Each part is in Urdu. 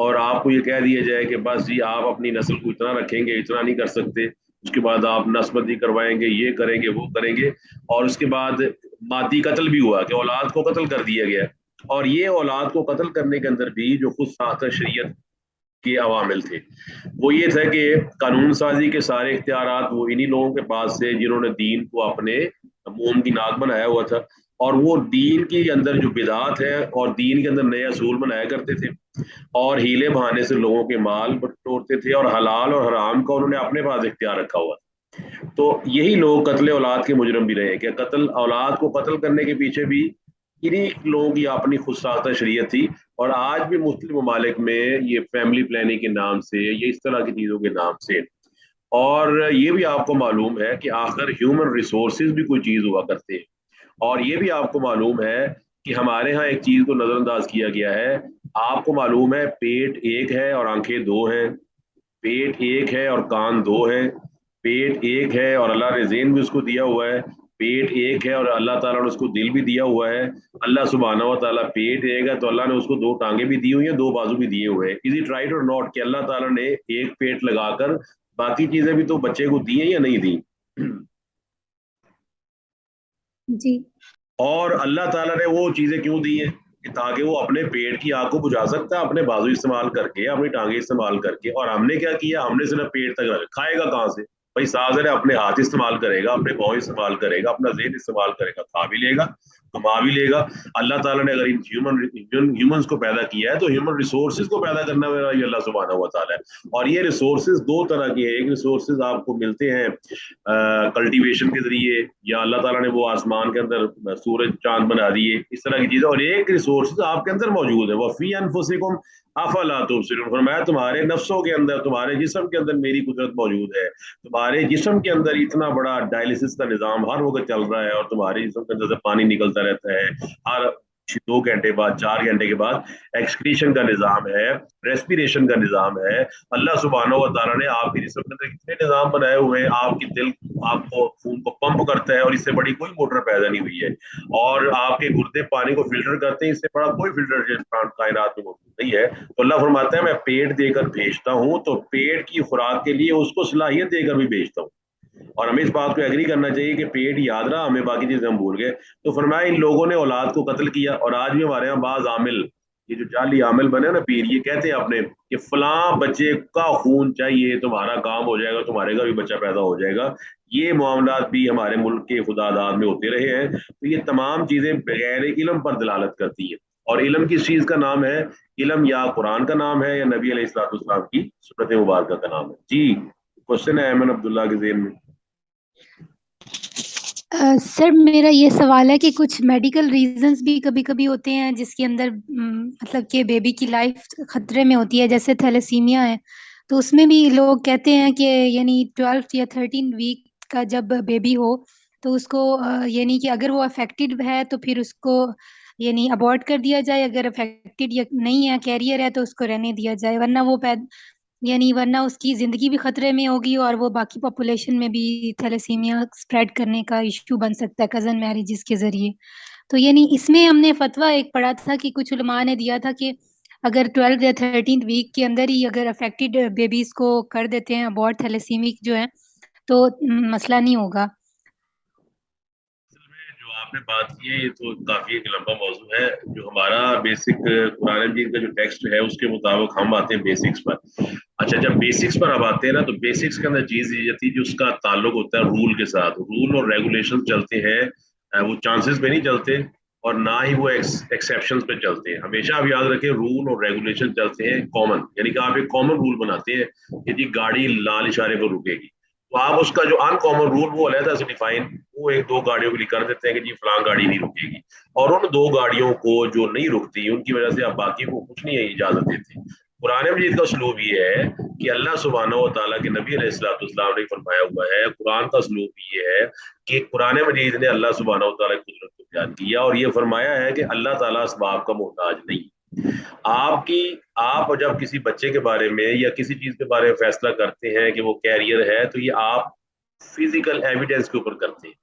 اور آپ کو یہ کہہ دیا جائے کہ بس جی آپ اپنی نسل کو اتنا رکھیں گے، اتنا نہیں کر سکتے، اس کے بعد آپ نسبندی کروائیں گے، یہ کریں گے وہ کریں گے، اور اس کے بعد مادی قتل بھی ہوا کہ اولاد کو قتل کر دیا گیا. اور یہ اولاد کو قتل کرنے کے اندر بھی جو خود ساختہ شریعت کے عوامل تھے وہ یہ تھا کہ قانون سازی کے سارے اختیارات وہ انہی لوگوں کے پاس تھے جنہوں نے دین کو اپنے موم کی ناک بنایا ہوا تھا، اور وہ دین کے اندر جو بدعات ہے اور دین کے اندر نئے اصول بنایا کرتے تھے اور ہیلے بہانے سے لوگوں کے مال بٹورتے تھے، اور حلال اور حرام کا انہوں نے اپنے پاس اختیار رکھا ہوا تھا. تو یہی لوگ قتل اولاد کے مجرم بھی رہے کہ قتل اولاد کو قتل کرنے کے پیچھے بھی انہی لوگوں کی اپنی خود ساختہ شریعت تھی. اور آج بھی مختلف ممالک میں یہ فیملی پلاننگ کے نام سے یا اس طرح کی چیزوں کے نام سے، اور یہ بھی آپ کو معلوم ہے کہ آخر ہیومن ریسورسز بھی کوئی چیز ہوا کرتے ہیں، اور یہ بھی آپ کو معلوم ہے کہ ہمارے ہاں ایک چیز کو نظر انداز کیا گیا ہے. آپ کو معلوم ہے پیٹ ایک ہے اور آنکھیں دو ہیں، پیٹ ایک ہے اور کان دو ہیں، پیٹ ایک ہے اور اللہ نے ذہن بھی اس کو دیا ہوا ہے، پیٹ ایک ہے اور اللہ تعالیٰ نے اس کو دل بھی دیا ہوا ہے. اللہ سبحانہ و تعالیٰ پیٹ دے گا تو اللہ نے اس کو دو ٹانگیں بھی دی ہوئی ہیں، دو بازو بھی دیے ہوئے ہیں. از اٹ رائٹ اور ناٹ کہ اللہ تعالیٰ نے ایک پیٹ لگا کر باقی چیزیں بھی تو بچے کو دی ہیں یا نہیں دی؟ جی. اور اللہ تعالیٰ نے وہ چیزیں کیوں دی ہیں کہ تاکہ وہ اپنے پیٹ کی آگ کو بجھا سکتا ہے اپنے بازو استعمال کر کے، اپنی ٹانگیں استعمال کر کے. اور ہم نے کیا کیا؟ ہم نے صرف پیٹ تک رکھا. کھائے گا کہاں سے بھائی؟ ساز ہے اپنے ہاتھ استعمال کرے گا، اپنے پاؤں استعمال کرے گا، اپنا ذہن استعمال کرے گا، کھا بھی لے گا، کما بھی لے گا. اللہ تعالیٰ نے اگر ہیومنز کو پیدا کیا ہے تو ہیومن ریسورسز کو پیدا کرنا میرا یہ اللہ سبحانہ و تعالیٰ ہے. اور یہ ریسورسز دو طرح کی ہے. ایک ریسورسز آپ کو ملتے ہیں کلٹیویشن کے ذریعے، یا اللہ تعالیٰ نے وہ آسمان کے اندر سورج چاند بنا دیے، اس طرح کی چیزیں. اور ایک ریسورسز آپ کے اندر موجود ہے، وفی انفسکم افلا تبصرون. فرمایا تمہارے نفسوں کے اندر، تمہارے جسم کے اندر میری قدرت موجود ہے. تمہارے جسم کے اندر اتنا بڑا ڈائلسس کا نظام ہر وقت چل رہا ہے، اور تمہارے جسم کے اندر سے پانی نکلتا رہتا ہے ہر 2 گھنٹے بعد، 4 گھنٹے کے بعد. ایکسکریشن کا نظام ہے، ریسپیریشن کا نظام ہے. اللہ سبحانہ و تعالیٰ نے آپ کے جسم کے اندر کتنے نظام بنائے ہوئے ہیں. آپ کی دل آپ کو خون کو پمپ کرتا ہے اور اس سے بڑی کوئی موٹر پیدا نہیں ہوئی ہے. اور آپ کے گردے پانی کو فلٹر کرتے ہیں، اس سے بڑا کوئی فلٹر کائنات میں موجود نہیں ہے. تو اللہ فرماتا ہے میں پیٹ دے کر بھیجتا ہوں، تو پیٹ کی خوراک کے لیے اس کو صلاحیت دے کر بھی بھیجتا ہوں. اور ہمیں اس بات کو ایگری کرنا چاہیے کہ پیٹ یاد رہا، ہمیں باقی چیزیں ہم بھول گئے. تو فرمایا ان لوگوں نے اولاد کو قتل کیا. اور آج بھی ہمارے یہاں بعض عامل، یہ جو جعلی عامل بنے نا پیر، یہ کہتے ہیں اپنے کہ فلاں بچے کا خون چاہیے، تمہارا کام ہو جائے گا، تمہارے گھر بھی بچہ پیدا ہو جائے گا. یہ معاملات بھی ہمارے ملک کے خدا داد میں ہوتے رہے ہیں. تو یہ تمام چیزیں بغیر علم پر دلالت کرتی ہیں. اور علم کس چیز کا نام ہے؟ علم یا قرآن کا نام ہے یا نبی علیہ الصلوۃ والسلام کی سنت مبارکہ کا نام ہے. جی کوشچن ہے ایمن عبداللہ کے ذہن میں. سر میرا یہ سوال ہے کہ کچھ میڈیکل ریزنز بھی کبھی کبھی ہوتے ہیں جس کے اندر مطلب کہ بیبی کی لائف خطرے میں ہوتی ہے، جیسے تھیلیسیمیا ہے، تو اس میں بھی لوگ کہتے ہیں کہ یعنی 12 یا 13 ویک کا جب بیبی ہو تو اس کو یعنی کہ اگر وہ افیکٹڈ ہے تو پھر اس کو یعنی ابورٹ کر دیا جائے، اگر افیکٹڈ یا نہیں ہے، کیریئر ہے، تو اس کو رہنے دیا جائے، ورنہ اس کی زندگی بھی خطرے میں ہوگی اور وہ باقی پاپولیشن میں بھی تھیلیسیمیا اسپریڈ کرنے کا ایشو بن سکتا ہے کزن میریجز کے ذریعے. تو یعنی اس میں ہم نے فتویٰ ایک پڑھا تھا کہ کچھ علماء نے دیا تھا کہ اگر 12 یا 13 ویک کے اندر ہی اگر افیکٹڈ بیبیز کو کر دیتے ہیں ابورٹ، تھیلیسیمک جو ہے، تو مسئلہ نہیں ہوگا. جو آپ نے بات کی ہے یہ تو کافی ایک لمبا موضوع ہے. جو ہمارا بیسک قرآن مجید کا جو ٹیکسٹ ہے اس کے مطابق ہم آتے ہیں بیسکس پر. اچھا جب بیسکس پر آپ آتے ہیں نا، تو بیسکس کے اندر چیز یہ جاتی ہے جو اس کا تعلق ہوتا ہے رول کے ساتھ. رول اور ریگولیشن چلتے ہیں، وہ چانسز پہ نہیں چلتے اور نہ ہی وہ ایکسیپشنز پہ چلتے ہیں. ہمیشہ آپ یاد رکھیں رول اور ریگولیشن چلتے ہیں کامن، یعنی کہ آپ ایک کامن رول بناتے ہیں کہ جی گاڑی لال اشارے پر رکے گی، تو آپ اس کا جو ان کامن رول وہ علیحدہ سے ڈیفائن وہ 1-2 گاڑیوں کے لیے کر دیتے ہیں کہ جی فلاں گاڑی نہیں رکے گی، اور ان 2 گاڑیوں کو جو نہیں رکتی ان کی وجہ سے آپ باقی کو کچھ نہیں اجازت دیتے. قرآن مجید کا اسلوب یہ ہے کہ اللہ سبحانہ و تعالیٰ کے نبی علیہ الصلوۃ والسلام نے فرمایا ہوا ہے، قرآن کا اسلوب یہ ہے کہ قرآن مجید نے اللہ سبحانہ و تعالیٰ کی قدرت کو بیان کیا اور یہ فرمایا ہے کہ اللہ تعالیٰ اسباب کا محتاج نہیں. آپ جب کسی بچے کے بارے میں یا کسی چیز کے بارے میں فیصلہ کرتے ہیں کہ وہ کیریئر ہے، تو یہ آپ فزیکل ایویڈنس کے اوپر کرتے ہیں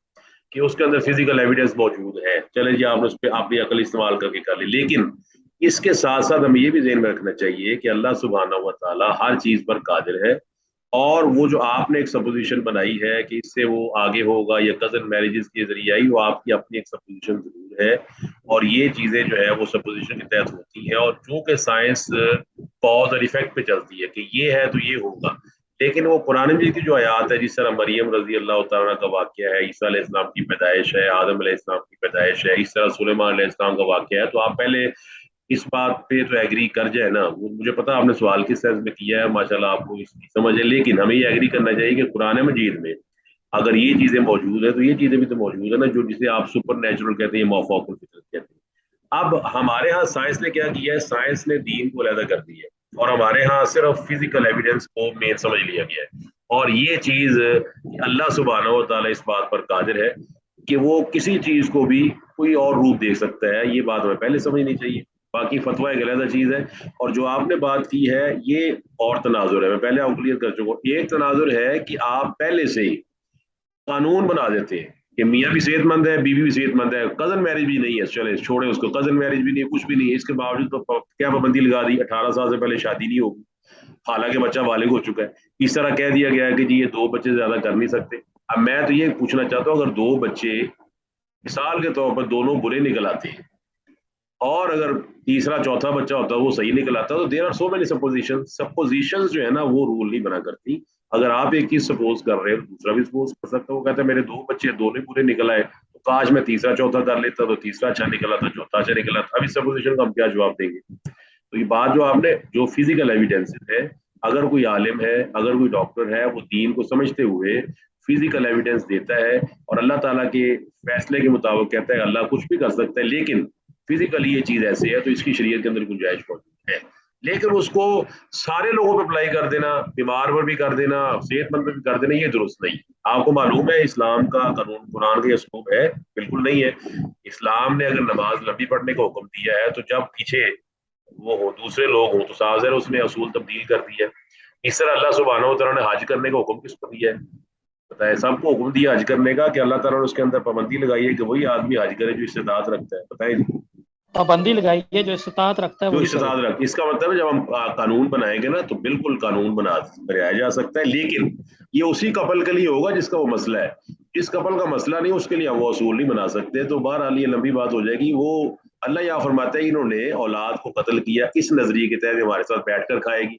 کہ اس کے اندر فزیکل ایویڈنس موجود ہے. چلیں جی آپ نے اس پہ اپنی عقل استعمال کر کے کر لی، لیکن اس کے ساتھ ساتھ ہمیں یہ بھی ذہن میں رکھنا چاہیے کہ اللہ سبحانہ و تعالیٰ ہر چیز پر قادر ہے، اور وہ جو آپ نے ایک سپوزیشن بنائی ہے کہ اس سے وہ آگے ہوگا یا کزن میرجز کے ذریعے آئی، وہ آپ کی اپنی ایک سپوزیشن ضرور ہے، اور یہ چیزیں جو ہے وہ سپوزیشن کے تحت ہوتی ہیں، اور چونکہ سائنس کاز اور ایفیکٹ پہ چلتی ہے کہ یہ ہے تو یہ ہوگا، لیکن وہ قرآن مجید کی جو آیات ہے، جس طرح مریم رضی اللہ تعالیٰ کا واقعہ ہے، عیسیٰ علیہ السلام کی پیدائش ہے، آدم علیہ السلام کی پیدائش ہے، اس طرح سلیمان علیہ السلام کا واقعہ ہے، تو آپ پہلے اس بات پہ تو ایگری کر جائے نا. مجھے پتا آپ نے سوال کس سینس میں کیا ہے، ماشاءاللہ آپ کو اس کی سمجھ ہے، لیکن ہمیں یہ ایگری کرنا چاہیے کہ قرآن مجید میں اگر یہ چیزیں موجود ہیں تو یہ چیزیں بھی تو موجود ہیں نا، جو جسے آپ سپر نیچرل کہتے ہیں، مافوق الفطرت کہتے ہیں. اب ہمارے ہاں سائنس نے کیا کیا ہے، سائنس نے دین کو علیحدہ کر دی ہے، اور ہمارے ہاں صرف فزیکل ایویڈنس کو مین سمجھ لیا گیا ہے. اور یہ چیز اللہ سبحانہ و تعالیٰ اس بات پر قادر ہے کہ وہ کسی چیز کو بھی کوئی اور روپ دے سکتا ہے، یہ بات ہمیں پہلے سمجھنی چاہیے. باقی فتویٰ ایک علیحدہ چیز ہے، اور جو آپ نے بات کی ہے یہ اور تناظر ہے، میں پہلے آپ کلیئر کر چکا ہوں. ایک تناظر ہے کہ آپ پہلے سے ہی قانون بنا دیتے ہیں کہ میاں بھی صحت مند ہے، بیوی بھی صحت مند ہے، کزن میرج بھی نہیں ہے، چلے چھوڑے اس کو، کزن میرج بھی نہیں ہے، کچھ بھی نہیں ہے، اس کے باوجود تو کیا پابندی لگا دی 18 سال سے پہلے شادی نہیں ہوگی، حالانکہ بچہ بالغ ہو چکا ہے. اس طرح کہہ دیا گیا ہے کہ جی یہ 2 بچے زیادہ کر نہیں سکتے. اب میں تو یہ پوچھنا چاہتا ہوں، اگر 2 بچے مثال کے طور پر دونوں برے نکل آتے ہیں، اور اگر تیسرا چوتھا بچہ ہوتا ہے وہ صحیح نکل آتا ہے، تو there are so many supposition جو ہے نا وہ رول نہیں بنا کرتی. اگر آپ ایک چیز سپوز کر رہے ہیں تو دوسرا بھی سپوز کر سکتا ہے. وہ کہتا ہے میرے 2 بچے دونوں پورے نکل آئے، تو کاش میں تیسرا چوتھا کر لیتا تو تیسرا اچھا نکلا تھا، چوتھا اچھا نکلا تھا. اب اس سپوزیشن کا ہم کیا جواب دیں گے؟ تو یہ بات جو آپ نے جو فزیکل ایویڈینس ہے، اگر کوئی عالم ہے، اگر کوئی ڈاکٹر ہے، وہ دین کو سمجھتے ہوئے فزیکل ایویڈینس دیتا ہے اور اللہ تعالیٰ کے فیصلے کے مطابق کہتا ہے اللہ کچھ بھی کر سکتا ہے، لیکن فزیکلی یہ چیز ایسے ہے تو اس کی شریعت کے اندر گنجائش موجود ہے. لیکن اس کو سارے لوگوں پہ اپلائی کر دینا، بیمار پر بھی کر دینا، صحت مند پہ بھی کر دینا، یہ درست نہیں. آپ کو معلوم ہے اسلام کا قانون قرآن کا یہ اسلوب ہے؟ بالکل نہیں ہے. اسلام نے اگر نماز لمبی پڑھنے کا حکم دیا ہے تو جب پیچھے وہ ہو دوسرے لوگ ہوں تو سازر اس نے اصول تبدیل کر دیا. اس طرح اللہ سبحانہ و تعالیٰ نے حج کرنے کا حکم کس کو دیا ہے؟ بتائیں، سب کو حکم دیا حج کرنے کا کہ اللہ تعالیٰ نے اس کے اندر پابندی لگائی ہے کہ وہی آدمی حج کرے جو استطاعت رکھتا ہے. بتائیں جی، پابندی لگائی ہے جو استطاعت رکھتا ہے جو وہی کرے. استطاعت رکھ، اس کا مطلب ہے جب ہم قانون بنائیں گے نا تو بالکل قانون بنایا جا سکتا ہے، لیکن یہ اسی کپل کے لیے ہوگا جس کا وہ مسئلہ ہے. جس کپل کا مسئلہ نہیں اس کے لیے وہ اصول نہیں بنا سکتے. تو بہرحال یہ لمبی بات ہو جائے گی. وہ اللہ یہ فرماتا ہے انہوں نے اولاد کو قتل کیا، اس نظریے کے تحت ہمارے ساتھ بیٹھ کر کھائے گی،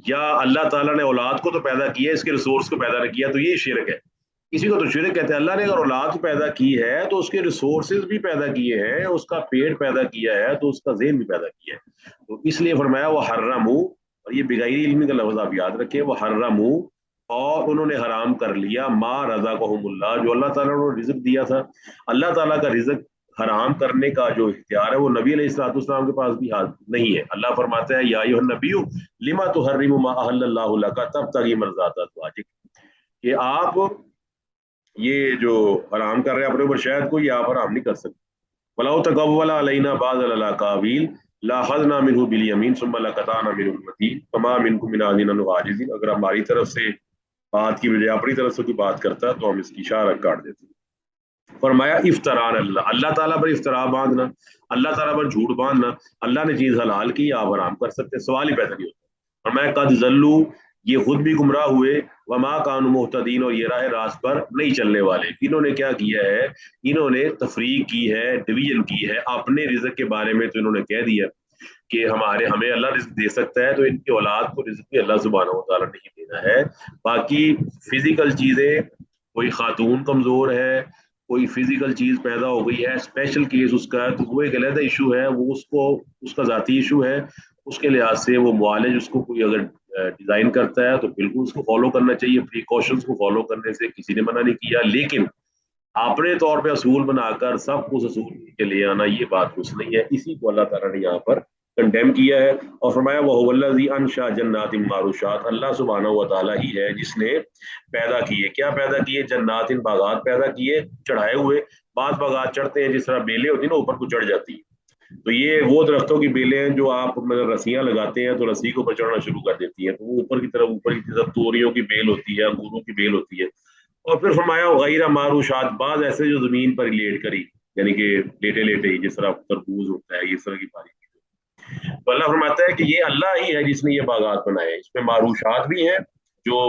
یا اللہ تعالیٰ نے اولاد کو تو پیدا کیا، اس کے ریسورس کو پیدا نہ کیا، تو یہ شرک ہے. اسی کو تو شرک کہتے ہیں. اللہ نے اگر اولاد پیدا کی ہے تو اس کے ریسورسز بھی پیدا کیے ہیں، اس کا پیٹ پیدا کیا ہے تو اس کا ذہن بھی پیدا کیا ہے. تو اس لیے فرمایا وہ حرموا، اور یہ بغیر علمی کا لفظ آپ یاد رکھیں، وہ حرموا، اور انہوں نے حرام کر لیا ما رزقهم اللہ، جو اللہ تعالیٰ نے رزق دیا تھا. اللہ تعالیٰ کا رزق حرام کرنے کا جو اختیار ہے وہ نبی علیہ الصلوۃ والسلام کے پاس بھی نہیں ہے. اللہ فرماتا ہے یا ایھا النبی لما تحرم ما احل اللہ لک تبتغی مرضات ازواجک، کہ آپ یہ جو حرام کر رہے ہیں اپنے اوپر شاید کوئی آپ حرام نہیں کر سکتے. وَلَوْ تَقَوَّلَ عَلَيْنَا بَعْضَ الْأَقَاوِيلِ لَأَخَذْنَا مِنْهُ بِالْيَمِينِ ثُمَّ لَقَطَعْنَا مِنْهُ الْوَتِينَ فَمَا مِنْكُمْ مِنْ أَحَدٍ عَنْهُ حَاجِزِينَ. اگر ہماری طرف سے بات کی بجائے اپنی طرف سے کوئی بات کرتا تو ہم اس کی اشارہ کاٹ دیتے. فرمایا افطران اللہ، اللہ تعالیٰ پر افطرا باندھنا، اللہ تعالیٰ پر جھوٹ باندھنا. اللہ نے چیز حلال کی آپ حرام کر سکتے، سوال ہی پیدا نہیں ہوتا. فرمایا قد ضلوا، یہ خود بھی گمراہ ہوئے، وما کانوا مہتدین، اور یہ راہ راست پر نہیں چلنے والے. انہوں نے کیا کیا ہے؟ انہوں نے تفریق کی ہے، ڈویژن کی ہے اپنے رزق کے بارے میں. تو انہوں نے کہہ دیا کہ ہمیں اللہ رزق دے سکتا ہے تو ان کی اولاد کو رزق بھی اللہ سبحانہ و تعالیٰ نے نہیں دینا ہے. باقی فزیکل چیزیں، کوئی خاتون کمزور ہے، کوئی فزیکل چیز پیدا ہو گئی ہے، اسپیشل کیس اس کا ہے، تو وہ ایک علیحدہ ایشو ہے، وہ اس کا ذاتی ایشو ہے. اس کے لحاظ سے وہ معالج اس کو کوئی اگر ڈیزائن کرتا ہے تو بالکل اس کو فالو کرنا چاہیے. پریکاشنز کو فالو کرنے سے کسی نے منع نہیں کیا، لیکن اپنے طور پہ اصول بنا کر سب کچھ اصول کے لے آنا یہ بات کچھ نہیں ہے. اسی کو اللہ تعالیٰ نے یہاں پر کنڈیم کیا ہے اور فرمایا وَهُوَ الَّذِي أَنشَأَ جَنَّاتٍ مَّعْرُوشَاتٍ. اللہ سبحانہ و تعالیٰ ہی ہے جس نے پیدا کیے. کیا پیدا کیے؟ جنات، باغات پیدا کیے چڑھائے ہوئے. بعض باغات چڑھتے ہیں جس طرح بیلیں ہوتی ہیں نا اوپر کو چڑھ جاتی ہیں، تو یہ وہ درختوں کی بیلیں ہیں جو آپ رسیاں لگاتے ہیں تو رسی کو چڑھنا شروع کر دیتی ہیں، تو وہ اوپر کی طرف توریوں کی بیل ہوتی ہے، انگوروں کی بیل ہوتی ہے. اور پھر فرمایا غیر معروشات، بعض ایسے جو زمین پر لیٹ کری، یعنی کہ لیٹے لیٹے ہی، جس طرح تربوز ہوتا ہے، اس طرح کی باری. تو اللہ فرماتا ہے کہ یہ اللہ ہی ہے جس نے یہ باغات بنائے ہیں، اس میں معروشات بھی ہیں جو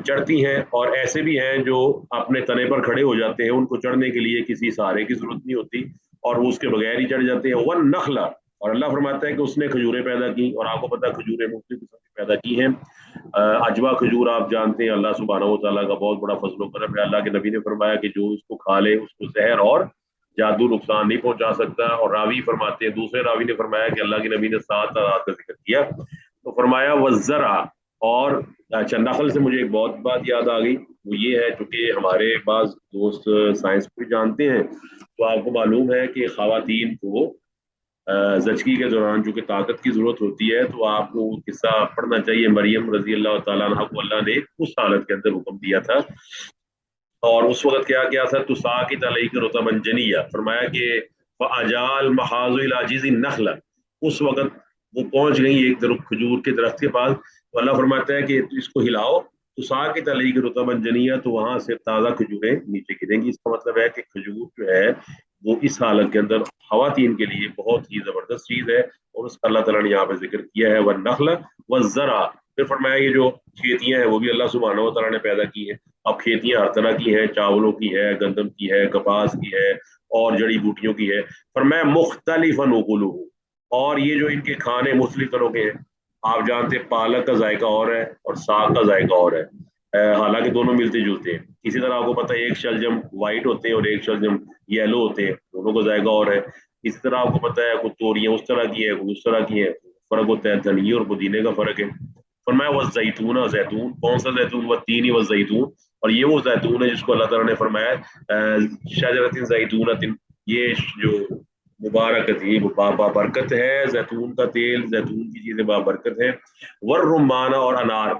چڑھتی ہیں، اور ایسے بھی ہیں جو اپنے تنے پر کھڑے ہو جاتے ہیں، ان کو چڑھنے کے لیے کسی سہارے کی ضرورت نہیں ہوتی اور وہ اس کے بغیر ہی چڑھ جاتے ہیں. والنخل، اور اللہ فرماتا ہے کہ اس نے کھجوریں پیدا کی، اور آپ کو پتا ہے کھجوریں مختلف قسم کی پیدا کی ہیں. اجوا کھجور آپ جانتے ہیں اللہ سبحانہ و تعالیٰ کا بہت بڑا فضل و کرم ہے. اللہ کے نبی نے فرمایا کہ جو اس کو کھا لے اس کو زہر اور جادو نقصان نہیں پہنچا سکتا. اور راوی فرماتے ہیں، دوسرے راوی نے فرمایا کہ اللہ کے نبی نے 7 آیات کا ذکر کیا تو فرمایا والزرع. اور اچھا، نخل سے مجھے ایک بہت بات یاد آ گئی، وہ یہ ہے چونکہ ہمارے بعض دوست سائنس کو بھی جانتے ہیں، تو آپ کو معلوم ہے کہ خواتین کو زچگی کے دوران جو کہ طاقت کی ضرورت ہوتی ہے، تو آپ کو قصہ پڑھنا چاہیے. مریم رضی اللہ تعالیٰ عنہ کو اللہ نے اس حالت کے اندر حکم دیا تھا، اور اس وقت کیا کیا تھا، تساقط علیک رطبا جنیہ، فرمایا کہ فاجال محاذ العاجز النخل. اس وقت وہ پہنچ گئی ایک کھجور کے درخت کے پاس، تو اللہ فرماتا ہے کہ اس کو ہلاؤ، تساقط علیک رطبا جنیہ، تو وہاں سے تازہ کھجوریں نیچے گریں گی. اس کا مطلب ہے کہ کھجور جو ہے وہ اس حالت کے اندر خواتین کے لیے بہت ہی زبردست چیز ہے، اور اس کا اللہ تعالیٰ نے یہاں پہ ذکر کیا ہے والنخل والزرع. پھر فرمایا یہ جو کھیتیاں ہیں وہ بھی اللہ سبحانہ و تعالیٰ نے پیدا کی ہیں. اب کھیتیاں ہر طرح کی ہیں، چاولوں کی ہے، گندم کی ہے، کپاس کی ہے، اور جڑی بوٹیوں کی ہے. فرمایا مختلف نقلہ، اور یہ جو ان کے کھانے مختلف طرح کے ہیں. آپ جانتے ہیں پالک کا ذائقہ اور ہے اور ساگ کا ذائقہ اور ہے، حالانکہ دونوں ملتے جلتے ہیں. اسی طرح آپ کو پتہ ہے ایک شلجم وائٹ ہوتے ہیں اور ایک شلجم یلو ہوتے ہیں، دونوں کا ذائقہ اور ہے. اسی طرح آپ کو پتہ ہے کچھ توریاں اس طرح کی ہیں، کچھ اس طرح کی ہیں، فرق ہوتا ہے، دھنیے اور پودینے کا فرق ہے. فرمایا وہ زیتون، زیتون کون سا زیتون، وہ تین و زیتون، اور یہ وہ زیتون ہے جس کو اللہ تعالیٰ نے فرمایا شجرۃ زیتونۃ، یہ جو مبارک تھی وہ بابرکت ہے، زیتون کا تیل، زیتون کی چیزیں بابرکت ہے. والرمان، اور انار،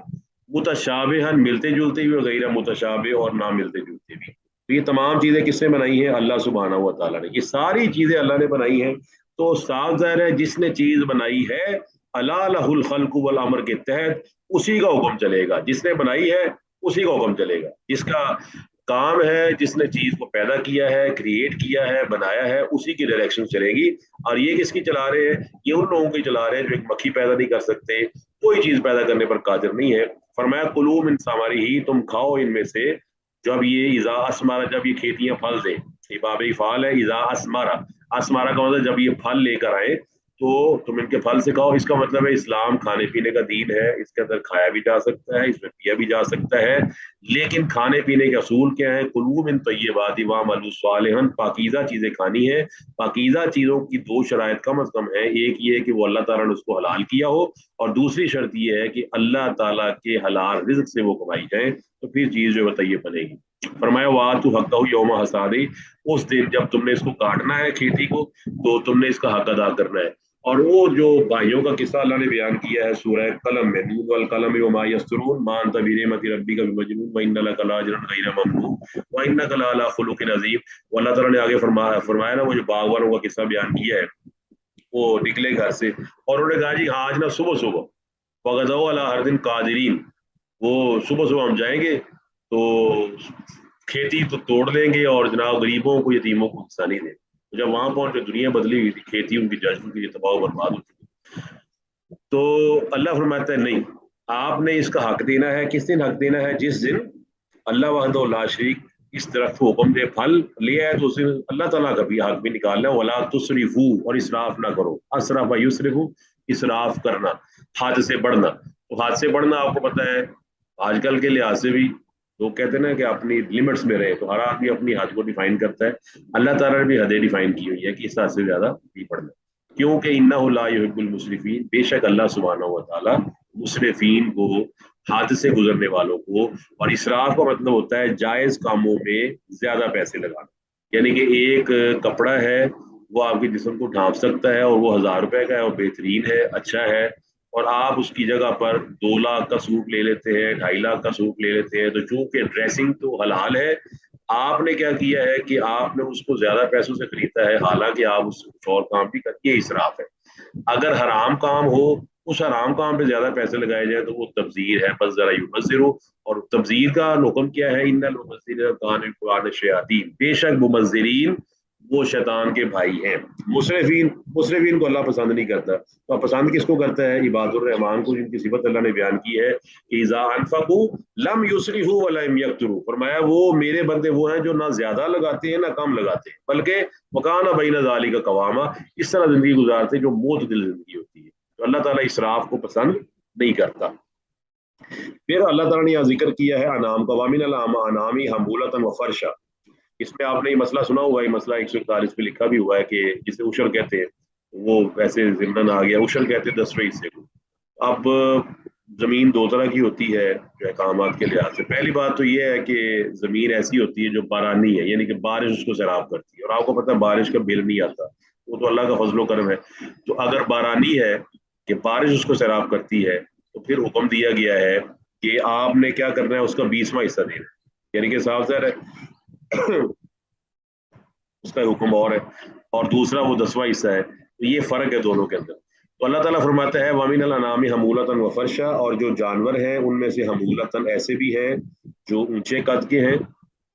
متشابہ ملتے جلتے بھی، غیر متشابہ اور نہ ملتے جلتے بھی. تو یہ تمام چیزیں کس نے بنائی ہیں؟ اللہ سبحانہ و تعالیٰ نے. یہ ساری چیزیں اللہ نے بنائی ہیں. تو صاف ظاہر ہے جس نے چیز بنائی ہے الا لہ الخلق والامر کے تحت اسی کا حکم چلے گا. جس نے بنائی ہے اسی کا حکم چلے گا. جس کا کام ہے، جس نے چیز کو پیدا کیا ہے، کریٹ کیا ہے، بنایا ہے، اسی کی ڈائریکشن چلے گی. اور یہ کس کی چلا رہے ہیں؟ یہ ان لوگوں کی چلا رہے ہیں جو ایک مکھی پیدا نہیں کر سکتے، کوئی چیز پیدا کرنے پر قادر نہیں ہے. فرمایا کلوا من ثمرہ، تم کھاؤ ان میں سے جب یہ اذا اثمر، جب یہ کھیتیاں پھل دیں. یہ باب فعال ہے، اذا اثمر، اثمر کا مطلب جب یہ پھل لے کر آئے تو تم ان کے پھل سے کھاؤ. اس کا مطلب ہے اسلام کھانے پینے کا دین ہے، اس کے اندر کھایا بھی جا سکتا ہے، اس میں پیا بھی جا سکتا ہے، لیکن کھانے پینے کے اصول کیا ہیں؟ کلوا من طیبات واعملوا صالحا، پاکیزہ چیزیں کھانی ہیں. پاکیزہ چیزوں کی 2 شرائط کم از کم ہیں. ایک یہ کہ وہ اللہ تعالیٰ نے اس کو حلال کیا ہو، اور دوسری شرط یہ ہے کہ اللہ تعالیٰ کے حلال رزق سے وہ کمائی جائیں، تو پھر چیز جو ہے طیب بنے گی. فرمایا وآتوا حقہ یوم حصادہ، اس دن جب تم نے اس کو کاٹنا ہے کھیتی کو تو تم نے اس کا حق ادا کرنا ہے. اور وہ جو بھائیوں کا قصہ اللہ نے بیان کیا ہے سورہ قلم میں، نون والقلم وما یسطرون ما انت بنعمت ربک بمجنون وان لک لاجرا غیر ممنون وانک لعلی خلق عظیم. وہ اللہ تعالیٰ نے آگے فرمایا نا، وہ جو باغ والوں کا قصہ بیان کیا ہے، وہ نکلے گھر سے اور انہوں نے کہا جی آج نا صبح صبح وغدوا علی ارض قادرین، وہ صبح صبح ہم جائیں گے تو کھیتی تو توڑ لیں گے اور جناب غریبوں کو یتیموں کو حصہ نہیں دیں. جب وہاں پہنچے دنیا بدلی ہوئی تھی، کھیتی ان کی جج کی تباہ و برباد ہو چکی. تو اللہ فرماتا ہے نہیں، آپ نے اس کا حق دینا ہے. کس دن حق دینا ہے؟ جس دن اللہ وحدہ لا شریک اس درخت کو حکم دے، پھل لیا ہے تو اس دن اللہ تعالیٰ کا بھی حق بھی نکالنا ہے. ولا تسرفوا، اور اسراف نہ کرو. اسرف یسرف، اسراف کرنا، حد سے بڑھنا. تو حد سے بڑھنا آپ کو پتہ ہے آج کل کے لحاظ سے بھی لوگ کہتے ہیں نا کہ اپنی لمٹس میں رہے، تو ہر آدمی اپنی حد کو ڈیفائن کرتا ہے. اللہ تعالیٰ نے بھی حدیں ڈیفائن کی ہوئی ہے کہ اس حد سے زیادہ نہیں پڑھنا، کیونکہ انہ لا یحب المسرفین، بے شک اللہ سبحانہ و تعالیٰ مسرفین کو، حد سے گزرنے والوں کو. اور اسراف کا مطلب ہوتا ہے جائز کاموں میں زیادہ پیسے لگانا. یعنی کہ ایک کپڑا ہے وہ آپ کے جسم کو ڈھانپ سکتا ہے اور وہ 1000 روپے کا ہے اور بہترین ہے، اچھا ہے، اور آپ اس کی جگہ پر 2 لاکھ کا سوٹ لے لیتے ہیں، 2.5 لاکھ کا سوٹ لے لیتے ہیں. تو چونکہ ڈریسنگ تو حلال ہے، آپ نے کیا کیا ہے کہ آپ نے اس کو زیادہ پیسوں سے خریدا ہے، حالانکہ آپ اس سے کچھ اور کام بھی کرتے ہیں. اسراف ہے. اگر حرام کام ہو، اس حرام کام پہ زیادہ پیسے لگائے جائیں تو وہ تبذیر ہے. بس ذرا یبذروا، اور تبذیر کا حکم کیا ہے؟ ان المبذرین کانوا اخوان الشیاطین، بے شک مبذرین وہ شیطان کے بھائی ہیں. مسرفین کو اللہ پسند نہیں کرتا. تو پسند کس کو کرتا ہے؟ عباد الرحمان کو، جن کی صفت اللہ نے بیان کی ہے کہ اذا انفقوا لم یسرفوا ولم یقتروا. فرمایا وہ میرے بندے وہ ہیں جو نہ زیادہ لگاتے ہیں نہ کم لگاتے ہیں، بلکہ وکان بین ذالک قواما، اس طرح زندگی گزارتے ہیں جو معتدل زندگی ہوتی ہے. تو اللہ تعالیٰ اسراف کو پسند نہیں کرتا. پھر اللہ تعالیٰ نے یہاں ذکر کیا ہے انعام کا، وامن الانعام حمولۃ و فرشا. اس میں آپ نے یہ مسئلہ سنا ہوگا، یہ مسئلہ 141 پہ لکھا بھی ہوا ہے کہ جسے عشر کہتے ہیں، وہ ویسے ضمن آ گیا. عشر کہتے ہیں 10ویں حصے کو. اب زمین دو طرح کی ہوتی ہے جو احکامات کے لحاظ سے. پہلی بات تو یہ ہے کہ زمین ایسی ہوتی ہے جو بارانی ہے، یعنی کہ بارش اس کو سیراب کرتی ہے، اور آپ کو پتہ ہے بارش کا بل نہیں آتا، وہ تو اللہ کا فضل و کرم ہے. تو اگر بارانی ہے کہ بارش اس کو سیراب کرتی ہے، تو پھر حکم دیا گیا ہے کہ آپ نے کیا کرنا ہے، اس کا 20واں حصہ دینا ہے. یعنی کہ صاف ظاہر ہے اس کا حکم اور ہے، اور دوسرا وہ 10واں حصہ ہے. تو یہ فرق ہے دونوں کے اندر. تو اللہ تعالیٰ فرماتا ہے وَمِنَ الْأَنْعَامِ حَمُولَةً وَفَرْشًا، اور جو جانور ہیں ان میں سے حمولتاً ایسے بھی ہیں جو اونچے قد کے ہیں،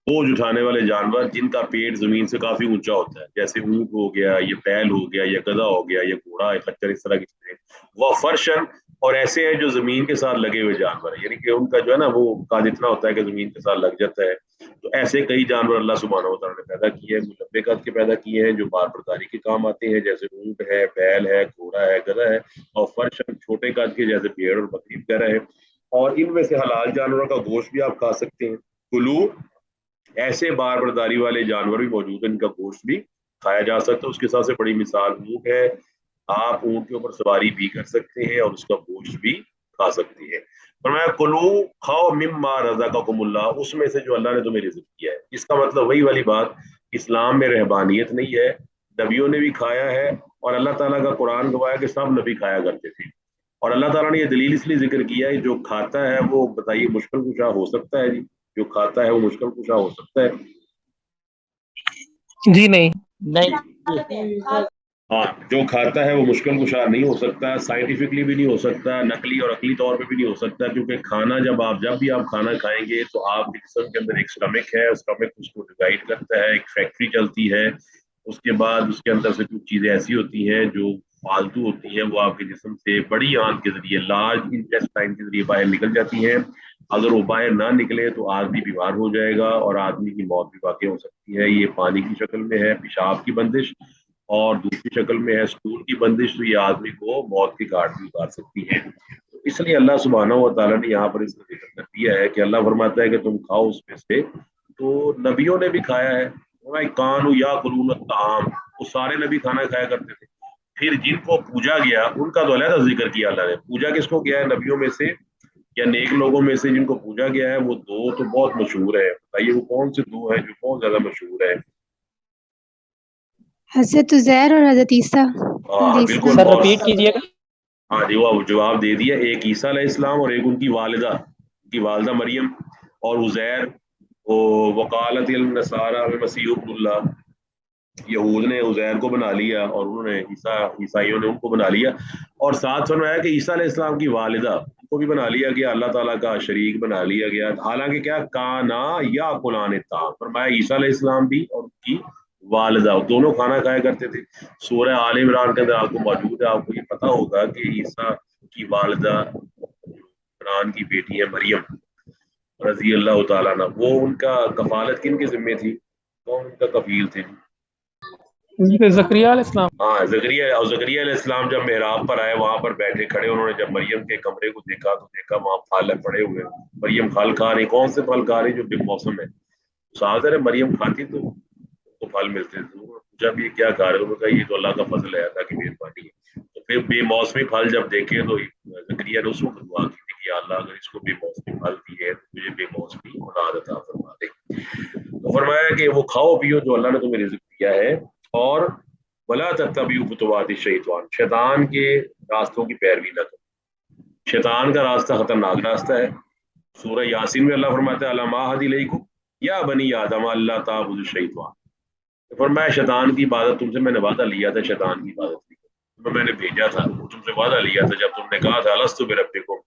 بوجھ اٹھانے والے جانور جن کا پیٹ زمین سے کافی اونچا ہوتا ہے، جیسے اونٹ ہو گیا، یہ بیل ہو گیا، یا گدھا ہو گیا، یا گھوڑا، یا خچر، اس طرح کی چیزیں. وَفَرْشًا، اور ایسے ہیں جو زمین کے ساتھ لگے ہوئے جانور ہیں، یعنی کہ ان کا جو ہے نا وہ قد اتنا ہوتا ہے کہ زمین کے ساتھ لگ جاتا ہے. تو ایسے کئی جانور اللہ سبحانہ و تعالیٰ نے پیدا کیے ہیں، لمبے قد کے پیدا کیے ہیں جو بار برداری کے کام آتے ہیں، جیسے اونٹ ہے، بیل ہے، گھوڑا ہے، گدھا ہے. اور فرشن چھوٹے قد کے جیسے بھیڑ اور بکری وغیرہ ہے. اور ان میں سے حلال جانوروں کا گوشت بھی آپ کھا سکتے ہیں. کلو، ایسے بار برداری والے جانور بھی موجود ہیں ان کا گوشت بھی کھایا جا سکتا ہے. اس کے ساتھ سے بڑی مثال اونٹ ہے، آپ اونٹ کے اوپر سواری بھی کر سکتے ہیں اور اس کا گوشت بھی کھا سکتے ہیں. فرمایا کلو، کھاؤ مما رزقکم اللہ، اس میں سے جو اللہ نے تمہیں رزق کیا ہے. اس کا مطلب وہی والی بات، اسلام میں رہبانیت نہیں ہے، نبیوں نے بھی کھایا ہے، اور اللہ تعالیٰ کا قرآن گواہ ہے کہ سب نبی کھایا کرتے تھے. اور اللہ تعالیٰ نے یہ دلیل اس لیے ذکر کیا ہے، جو کھاتا ہے وہ بتائیے مشکل کشا ہو سکتا ہے؟ جی جو کھاتا ہے وہ مشکل کشا ہو سکتا ہے؟ جی نہیں. نہیں. ہاں، جو کھاتا ہے وہ مشکل کشا نہیں ہو سکتا، سائنٹیفکلی بھی نہیں ہو سکتا، نقلی اور عقلی طور پہ بھی نہیں ہو سکتا. کیونکہ کھانا جب بھی آپ کھانا کھائیں گے تو آپ کے جسم کے اندر ایک اسٹمک ہے، اسٹمک اس کو ڈیوائڈ کرتا ہے، ایک فیکٹری چلتی ہے. اس کے بعد اس کے اندر سے کچھ چیزیں ایسی ہوتی ہیں جو فالتو ہوتی ہیں، وہ آپ کے جسم سے بڑی آنت کے ذریعے، لارج انٹیسٹائن کے ذریعے باہر نکل جاتی ہیں. اگر وہ باہر نہ نکلے تو آدمی بیمار ہو جائے گا اور آدمی کی موت بھی واقع ہو سکتی ہے. یہ پانی کی شکل میں ہے پیشاب کی بندش، اور دوسری شکل میں ہے سٹول کی بندش. تو یہ آدمی کو موت کی گھاٹ بھی اتار سکتی ہے. اس لیے اللہ سبحانہ و تعالیٰ نے یہاں پر اس کا ذکر کر دیا ہے کہ اللہ فرماتا ہے کہ تم کھاؤ اس میں سے. تو نبیوں نے بھی کھایا ہے، کانوا یاکلون الطعام، وہ سارے نبی کھانا کھایا کرتے تھے. پھر جن کو پوجا گیا ان کا تو علیحدہ ذکر کیا اللہ نے. پوجا کس کو کیا ہے؟ نبیوں میں سے یا نیک لوگوں میں سے جن کو پوجا گیا ہے، وہ دو تو بہت مشہور ہے. بتائیے وہ کون سے دو ہیں جو بہت زیادہ مشہور ہے؟ حضرت عزیر اور حضرت عیسیٰ ہاں علیہ بالکل. السلام. سر اور رپیٹ کیجیے گا. ہاں جی، وہ جواب دے دیا. ایک عیسیٰ علیہ السلام اور ایک ان کی والدہ مریم. اور عزیر، وقالت النصارى مسیح ابن اللہ، یہود نے عزیر کو بنا لیا اور انہوں نے عیسائیوں نے ان کو بنا لیا. اور ساتھ فرمایا کہ عیسیٰ علیہ السلام کی والدہ کو بھی بنا لیا گیا، اللہ تعالیٰ کا شریک بنا لیا گیا. حالانکہ کیا کانا یا قرآن تھا، فرمایا عیسیٰ علیہ السلام بھی اور ان کی والدہ دونوں کھانا کھایا کرتے تھے. سورہ آل عمران کے اندر آپ کو موجود ہے. آپ کو یہ پتا ہوگا کہ عیسیٰ کی والدہ عمران کی بیٹی ہے مریم رضی اللہ تعالیٰ عنہ، وہ ان کا کفالت کن کے ذمے تھی؟ کون ان کا کفیل تھے؟ زکریا علیہ السلام. ہاں، زکریا. اور زکریا علیہ السلام جب محراب پر آئے، وہاں پر بیٹھے کھڑے، انہوں نے جب مریم کے کمرے کو دیکھا تو دیکھا وہاں پھل پڑے ہوئے. مریم پھل کھا رہی. کون سے پھل کھا رہی؟ جو بے موسم ہے. ساتھ ہے مریم کھاتی تو پھل ملتے تھے. پوچھا بھی کیا کھا رہے ہو؟ کہا یہ تو اللہ کا فضل ہے، اللہ کی مہربانی ہے. تو پھر بے موسمی پھل جب دیکھے تو زکریا نے اس وقت دعا کی تھی کہ یا اللہ اگر اس کو بے موسمی پھل دی ہے تو مجھے بے موسمی اولاد عطا فرما دے. تو فرمایا کہ وہ کھاؤ پیو جو اللہ نے تمہیں رزق دیا ہے، اور ولا تتبعوا خطوات الشیطان، شیطان کے راستوں کی پیروی نہ کرو. شیطان کا راستہ خطرناک راستہ ہے. سورہ یاسین میں اللہ فرماتا ہے علام احد الیکم یا بنی آدم اللہ تعبدوا الشیطان. فرمایا شیطان کی عبادت تم سے میں نے وعدہ لیا تھا، شیطان کی عبادت کی میں نے بھیجا تھا، تم سے وعدہ لیا تھا جب تم نے کہا تھا الست بربکم،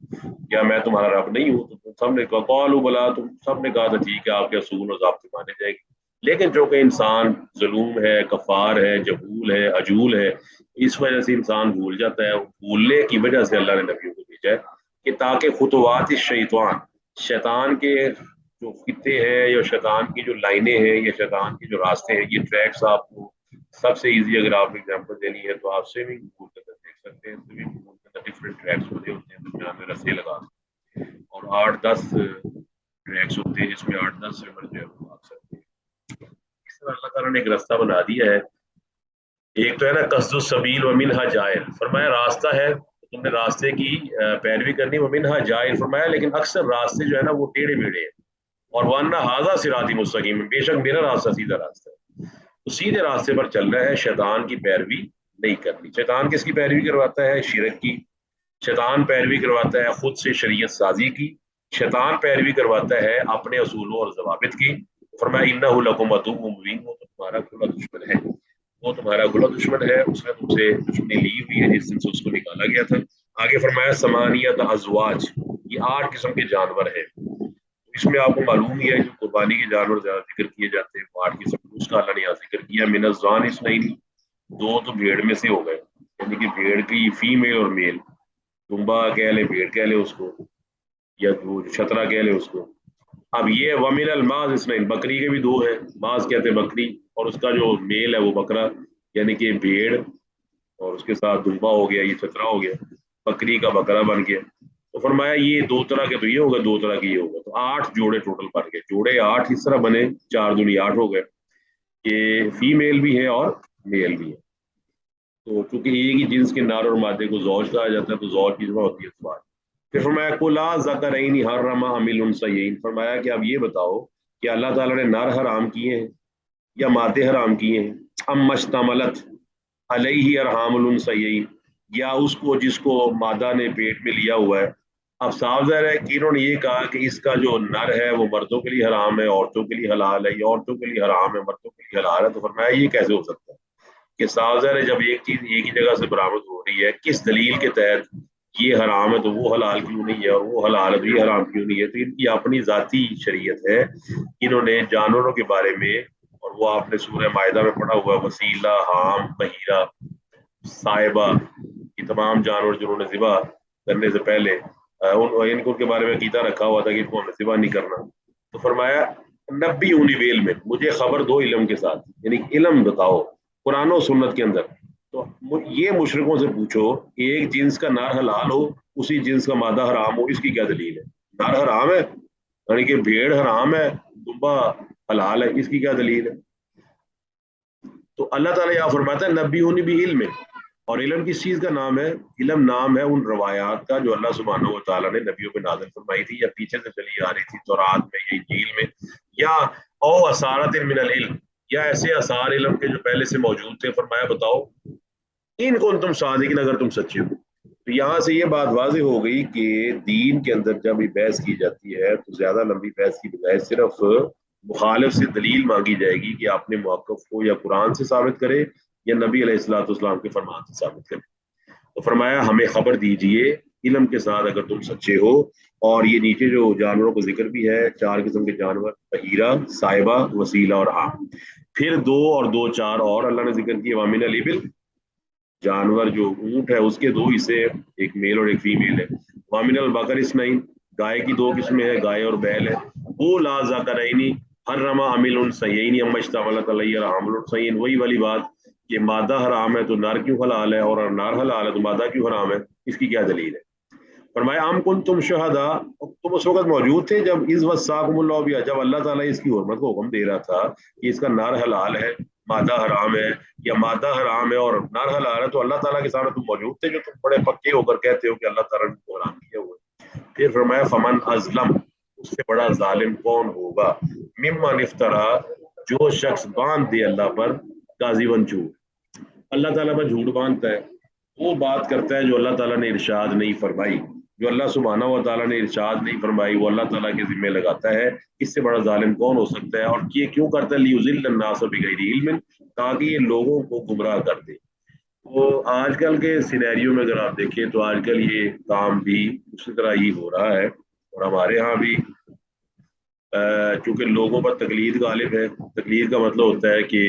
کیا میں تمہارا رب نہیں ہوں؟ تو تم سب نے کہا قالوا بلا، تم سب نے کہا تھا ٹھیک ہے آپ کے اصول اور ضابطے مانے جائیں گے. لیکن جو کہ انسان ظلوم ہے، کفار ہے، جہول ہے، عجول ہے، اس وجہ سے انسان بھول جاتا ہے. بھولنے کی وجہ سے اللہ نے نبیوں کو بھیجا ہے کہ تاکہ خطوات الشیطان، شیطان کے جو خطے ہیں یا شیطان کی جو لائنیں ہیں یا شیطان کے جو راستے ہیں، یہ ٹریکس آپ کو سب سے ایزی اگر آپ ایگزامپل دینی ہے تو آپ سوئمنگ پول کے اندر دیکھ سکتے ہیں. سوئمنگ پول کے اندر ڈفرینٹ ٹریکس ہوتے ہیں، درمیان میں رسے لگا اور 8-10 ٹریکس ہوتے ہیں جس میں 8-10 سوئمر جو ہے وہ بھاگ سکتے ہیں. اس طرح اللہ تعالیٰ نے ایک راستہ بنا دیا ہے. ایک تو ہے نا قصد السبیل و منہا جائر، فرمایا راستہ ہے تم نے راستے کی پیروی کرنی، وہ منہا جائر فرمایا لیکن اکثر راستے جو ہے نا وہ ٹیڑھے میڑھے ہیں. اور وانا ہاذا صراطی مستقیم، بے شک میرا راستہ سیدھا راستہ ہے. تو سیدھے راستے پر چل رہا ہے، شیطان کی پیروی نہیں کرنی. شیطان کس کی پیروی کرواتا ہے؟ شرک کی. شیطان پیروی کرواتا ہے خود سے شریعت سازی کی. شیطان پیروی کرواتا ہے اپنے اصولوں اور ضوابط کی. فرمایا انہ لکم عدو مبین، وہ تمہارا کھلا دشمن ہے، وہ تمہارا کھلا دشمن ہے، اس نے تم سے دشمنی لی ہوئی ہے جس دن سے اس کو نکالا گیا تھا. آگے فرمایا سمانیت ازواج، یہ 8 قسم کے جانور ہیں. اس میں آپ کو معلوم ہی ہے جو قربانی کے جانور زیادہ ذکر کیے جاتے ہیں وہ 8 قسم، اس کا اللہ نے یہاں ذکر کیا. من الزان اثنین، 2 تو بھیڑ میں سے ہو گئے، یعنی کہ بھیڑ کی فیمیل اور میل، دمبا کہہ لے، بھیڑ کہہ لے اس کو، یا چھترا کہہ لے اس کو. اب یہ ومن الماز اثنین، بکری کے بھی 2 ہیں، ماز کہتے ہیں بکری، اور اس کا جو میل ہے وہ بکرا، یعنی کہ بھیڑ اور اس کے ساتھ دمبا ہو گیا، یہ چھترا ہو گیا، بکری کا بکرا بن گیا. تو فرمایا یہ 2 طرح کے تو یہ ہوگا، 2 طرح کے یہ ہوگا، تو 8 جوڑے ٹوٹل بن گئے. جوڑے 8 اس طرح بنے، 4 دونی 8 ہو گئے کہ فیمیل بھی ہے اور میل بھی ہے. تو چونکہ ایک ہی جنس کے نر اور مادے کو زوج کہا جاتا ہے تو زوج کی جمع ہوتی ہے سوال. پھر فرمایا کلا ذکرین حرم ام الانثیین، فرمایا کہ اب یہ بتاؤ کہ اللہ تعالیٰ نے نر حرام کیے ہیں یا مادے حرام کیے ہیں. ام مشتملت علیہ ارحام الانثیین، یا اس کو جس کو مادہ نے پیٹ میں لیا ہوا ہے. اب صاف ظاہر ہے کہ انہوں نے یہ کہا کہ اس کا جو نر ہے وہ مردوں کے لیے حرام ہے، عورتوں کے لیے حلال ہے، یا عورتوں کے لیے حرام ہے، مردوں کے لیے حلال ہے. تو فرمایا یہ کیسے ہو سکتا ہے کہ صاف ظاہر ہے جب ایک چیز ایک ہی جگہ سے برآمد ہو رہی ہے، کس دلیل کے تحت یہ حرام ہے تو وہ حلال کیوں نہیں ہے، اور وہ حلال ہے تو یہ حرام کیوں نہیں ہے. تو ان کی اپنی ذاتی شریعت ہے. انہوں نے جانوروں کے بارے میں، اور وہ آپ نے سورہ مائدہ میں پڑھا ہوا، وسیلہ، حام، بحیرہ، صائبہ، یہ تمام جانور جنہوں نے ذبح کرنے سے پہلے ان کو کے بارے میں عقیدہ رکھا ہوا تھا کہ ان کو ہمیں ذبح نہیں کرنا. تو فرمایا نبی اونی ویل میں، مجھے خبر دو علم کے ساتھ، یعنی علم بتاؤ قرآن و سنت کے اندر. تو یہ مشرکوں سے پوچھو کہ ایک جنس کا نر حلال ہو، اسی جنس کا مادہ حرام ہو، اس کی کیا دلیل ہے؟ نر حرام ہے یعنی کہ بھیڑ حرام ہے، دمبا حلال ہے، اس کی کیا دلیل ہے؟ تو اللہ تعالیٰ یہاں فرماتا ہے نبی اونی بھی علم ہے. اور علم کس چیز کا نام ہے؟ علم نام ہے ان روایات کا جو اللہ سبحانہ و تعالیٰ نے نبیوں پہ نازل فرمائی تھی یا پیچھے سے چلی آ رہی تھی تورات میں یا انجیل میں، یا او اسارت من العلم، یا ایسے آثار علم کے جو پہلے سے موجود تھے. فرمایا بتاؤ ان کو تم صادقین اگر تم سچے ہو. تو یہاں سے یہ بات واضح ہو گئی کہ دین کے اندر جب یہ بحث کی جاتی ہے تو زیادہ لمبی بحث کی بجائے صرف مخالف سے دلیل مانگی جائے گی کہ آپ نے موقف کو یا قرآن سے ثابت کرے یا نبی علیہ الصلوۃ والسلام کے فرمان سے ثابت کرے. تو فرمایا ہمیں خبر دیجئے علم کے ساتھ اگر تم سچے ہو. اور یہ نیچے جو جانوروں کو ذکر بھی ہے، 4 قسم کے جانور، بحیرہ، صائبہ، وسیلہ اور عام. پھر 2 اور 2 4 اور اللہ نے ذکر کیے، وامن الابل، جانور جو اونٹ ہے اس کے 2 حصے، ایک میل اور ایک فیمیل ہے. وامن البقر اثنین، گائے کی 2 قسمیں ہیں، گائے اور بیل ہے. وہ لا ذکرین حرم ام الانثیین اما اشتملت علیہ ارحام الانثیین، وہی والی بات کہ مادہ حرام ہے تو نر کیوں حلال ہے، اور نر حلال ہے تو مادہ کیوں حرام ہے، اس کی کیا دلیل ہے؟ فرمایا ام کنتم شہداء، تم اس وقت موجود تھے جب اس وصاکم اللہ بہا، جب اللہ تعالیٰ اس کی حرمت کو حکم دے رہا تھا کہ اس کا نر حلال ہے، مادہ حرام ہے، یا مادہ حرام ہے اور نر حلال ہے. تو اللہ تعالیٰ کے سامنے تم موجود تھے جو تم بڑے پکے ہو کر کہتے ہو کہ اللہ تعالیٰ نے کو حرام کیا ہوا ہے. پھر فرمایا فمن ازلم، اس سے بڑا ظالم کون ہوگا، ممن افترا، جو شخص باندھ دے اللہ پر کاذباً جھوٹ، اللہ تعالیٰ پر جھوٹ باندھتا ہے، وہ بات کرتا ہے جو اللہ تعالیٰ نے ارشاد نہیں فرمائی، جو اللہ سبحانہ و تعالیٰ نے ارشاد نہیں فرمائی وہ اللہ تعالیٰ کے ذمہ لگاتا ہے. اس سے بڑا ظالم کون ہو سکتا ہے؟ اور یہ کیوں کرتا ہے؟ لیضل الناس بغیر علم، تاکہ یہ لوگوں کو گمراہ کر دے. تو آج کل کے سینیریو میں اگر آپ دیکھیں تو آج کل یہ کام بھی اسی طرح ہی ہو رہا ہے. اور ہمارے ہاں بھی چونکہ لوگوں پر تقلید غالب ہے. تقلید کا مطلب ہوتا ہے کہ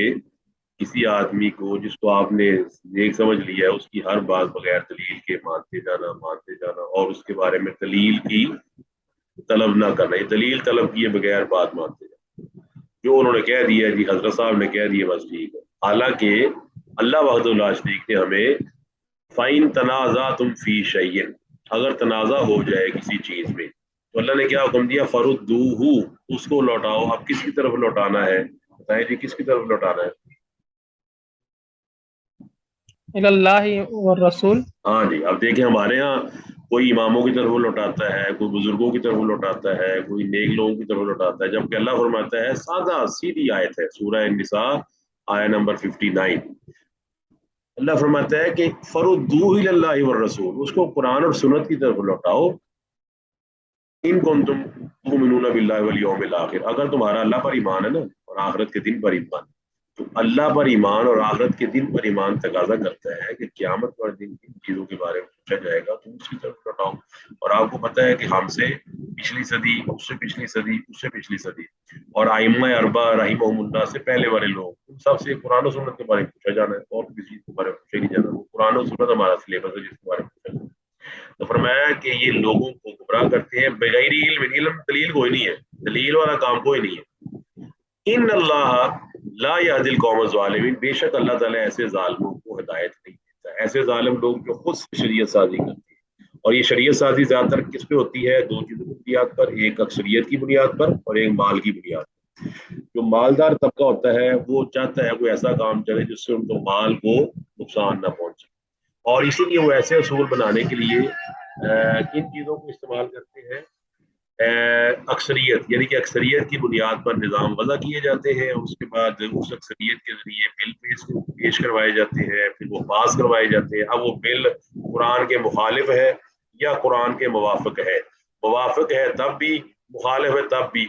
کسی آدمی کو جس کو آپ نے نیک سمجھ لیا ہے اس کی ہر بات بغیر دلیل کے مانتے جانا اور اس کے بارے میں دلیل کی طلب نہ کرنا. یہ دلیل طلب کیے بغیر بات مانتے جانا. جو انہوں نے کہہ دیا جی حضرت صاحب نے کہہ دیا بس ٹھیک ہے. حالانکہ اللہ وحدہ لا شریک نے ہمیں فَإِن تَنَازَعْتُمْ فِي شَيْءٍ، اگر تنازع ہو جائے کسی چیز میں تو اللہ نے کیا حکم دیا؟ فَرُدُّوهُ، اس کو لوٹاؤ. اب کس کی طرف لوٹانا ہے؟ بتائیں جی کس کی طرف لوٹانا ہے؟ إلى الله والرسول. ہاں جی. اب دیکھیں ہمارے ہاں کوئی اماموں کی طرف لوٹاتا ہے، کوئی بزرگوں کی طرف لوٹاتا ہے، کوئی نیک لوگوں کی طرف لوٹاتا ہے، جبکہ اللہ فرماتا ہے سادہ سیدھی آیت ہے سورہ النساء آیت نمبر 59. اللہ فرماتا ہے کہ فردوہ الی اللہ والرسول، اس کو قرآن اور سنت کی طرف لوٹاؤ. ان کنتم تؤمنون باللہ والیوم الآخر، اگر تمہارا اللہ پر ایمان ہے نا اور آخرت کے دن پر ایمان، تو اللہ پر ایمان اور آخرت کے دن پر ایمان تقاضا کرتا ہے کہ قیامت پر دن کن چیزوں کے بارے میں پوچھا جائے گا تو اس کی طرف لوٹاؤ. اور آپ کو پتہ ہے کہ ہم سے پچھلی صدی، اس سے پچھلی صدی، اس سے پچھلی صدی اور ائمہ اربعہ رحمہم اللہ سے پہلے والے لوگ، ان سب سے قرآن و سنت کے بارے میں پوچھا جانا ہے اور کسی چیز کے بارے میں پوچھا نہیں جانا. وہ قرآن و سنت ہمارا سلیبس ہے جس کے بارے میں پوچھا جانا ہے. تو فرمایا کہ یہ لوگوں کو گمراہ کرتے ہیں بغیر علم. علم دلیل کوئی نہیں ہے، دلیل والا کام کوئی نہیں ہے. ان اللہ لا یہدی القوم الظالمین، بے شک اللہ تعالیٰ ایسے ظالموں کو ہدایت نہیں دیتا. ایسے ظالم لوگ جو خود شریعت سازی کرتے ہیں، اور یہ شریعت سازی زیادہ تر کس پہ ہوتی ہے؟ دو چیزوں کی بنیاد پر، ایک اکثریت کی بنیاد پر اور ایک مال کی بنیاد پر. جو مالدار طبقہ ہوتا ہے وہ چاہتا ہے کوئی ایسا کام چلے جس سے ان کو مال کو نقصان نہ پہنچے، اور اسی لیے وہ ایسے اصول بنانے کے لیے کن چیزوں کو استعمال کرتے ہیں؟ اکثریت، یعنی کہ اکثریت کی بنیاد پر نظام وضع کیے جاتے ہیں. اس کے بعد اس اکثریت کے ذریعے بل پیش کروائے جاتے ہیں، پھر وہ پاس کروائے جاتے ہیں. اب وہ بل قرآن کے مخالف ہے یا قرآن کے موافق ہے؟ موافق ہے تب بھی، مخالف ہے تب بھی.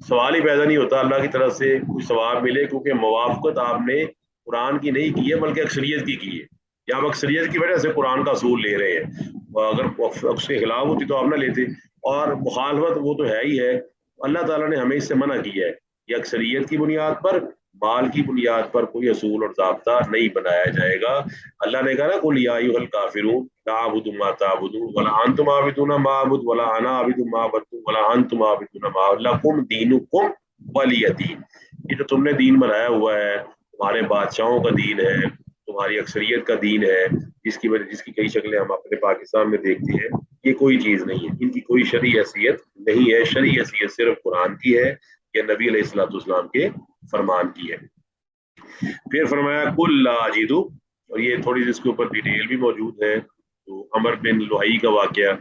سوال ہی پیدا نہیں ہوتا اللہ کی طرف سے کوئی ثواب ملے، کیونکہ موافقت آپ نے قرآن کی نہیں کی ہے بلکہ اکثریت کی ہے. یا آپ اکثریت کی وجہ سے قرآن کا اصول لے رہے ہیں، اگر اس کے خلاف ہوتی تو آپ نہ لیتے. اور مخالفت وہ تو ہے ہی ہے. اللہ تعالیٰ نے ہمیں اس سے منع کیا ہے کہ اکثریت کی بنیاد پر، مال کی بنیاد پر کوئی اصول اور ضابطہ نہیں بنایا جائے گا. اللہ نے کہا نا قل یا ایھا الکافرون لا اعبد ما تعبدون ولا انتم عابدون ما اعبد ولا انا عابد ما عبدتم ولا انتم عابدون ما اعبد لکم دینکم ولی دین. یہ جو تم نے دین بنایا ہوا ہے، تمہارے بادشاہوں کا دین ہے، تمہاری اکثریت کا دین ہے، جس کی کئی شکلیں ہم اپنے پاکستان میں دیکھتے ہیں، یہ کوئی چیز نہیں ہے. ان کی کوئی شرعی حیثیت نہیں ہے. شرعی حیثیت صرف قرآن کی ہے یا نبی علیہ الصلوۃ والسلام کے فرمان کی ہے. پھر فرمایا قل لا اجد، اور یہ تھوڑی سی اس کے اوپر ڈیٹیل بھی موجود ہے. تو عمر بن لوہی کا واقعہ،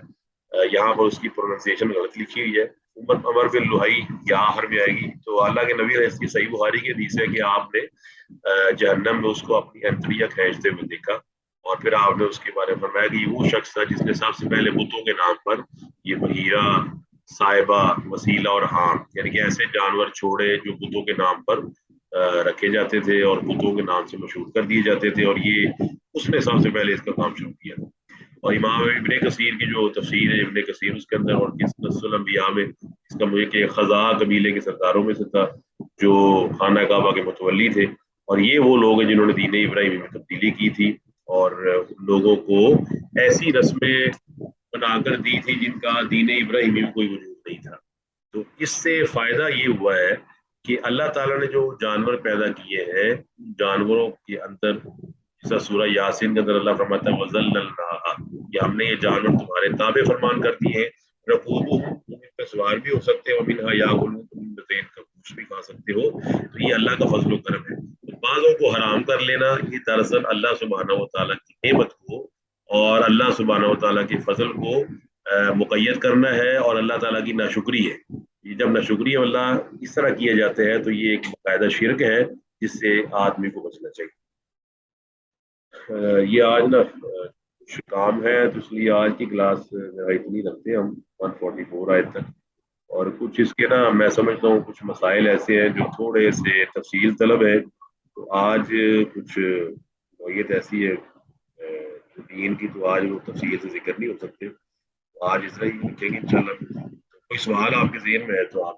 یہاں پر اس کی پروننسیشن غلط لکھی ہوئی ہے. عمر بن لوہی یہاں آخر میں آئے گی. تو اللہ کے نبی علیہ صحیح بخاری کی حدیث ہے کہ آپ نے جہنم میں اس کو اپنی انتڑیاں کھینچتے ہوئے دیکھا، اور پھر آپ نے اس کے بارے میں فرمایا کہ وہ شخص تھا جس نے سب سے پہلے بتوں کے نام پر یہ بحیرہ، صاحبہ، وسیلہ اور حام، یعنی کہ ایسے جانور چھوڑے جو بتوں کے نام پر رکھے جاتے تھے اور بتوں کے نام سے مشہور کر دیے جاتے تھے، اور یہ اس نے سب سے پہلے اس کا کام شروع کیا. اور امام ابن کثیر کی جو تفسیر ہے ابن کثیر، اس کے اندر اور قصص الانبیاء میں اس کا مجھے کہ خزاع قبیلے کے سرداروں میں سے تھا جو خانہ کعبہ کے متولی تھے، اور یہ وہ لوگ ہیں جنہوں نے دین ابراہیمی میں تبدیلی کی تھی اور لوگوں کو ایسی رسمیں بنا کر دی تھی جن کا دین ابراہیمی میں کوئی وجود نہیں تھا. تو اس سے فائدہ یہ ہوا ہے کہ اللہ تعالیٰ نے جو جانور پیدا کیے ہیں، جانوروں کے اندر جیسا سورہ یاسین کے اندر اللہ فرماتا ہے وَذَلَّلْنَاهَا، کہ ہم نے یہ جانور تمہارے تابع فرمان کر دیے ہیں. رَكُوبُهُمْ، تم ان پہ سوار بھی ہو سکتے ہو، مِنْهَا يَأْكُلُونَ، تم ان میں کا گوشت بھی کھا سکتے ہو. تو یہ اللہ کا فضل و کرم ہے. بعضوں کو حرام کر لینا یہ دراصل اللہ سبحانہ و تعالیٰ کی نعمت کو اور اللہ سبحانہ و تعالیٰ کے فضل کو مقید کرنا ہے، اور اللہ تعالیٰ کی ناشکری ہے. یہ جب ناشکری اللہ اس طرح کیے جاتے ہیں تو یہ ایک باقاعدہ شرک ہے جس سے آدمی کو بچنا چاہیے. یہ آج نا کچھ کام ہے تو اس لیے آج کی کلاس اتنی رکھتے ہیں ہم 144 آیت تک، اور کچھ اس کے نا میں سمجھتا ہوں کچھ مسائل ایسے ہیں جو تھوڑے سے تفصیل طلب ہے. تو آج کچھ نوعیت ایسی ہے دین کی، تو آج وہ تفصیل سے ذکر نہیں ہو سکتے. آج اس طرح ہی لکھیں گے انشاءاللہ. کوئی سوال آپ کے ذہن میں ہے تو آپ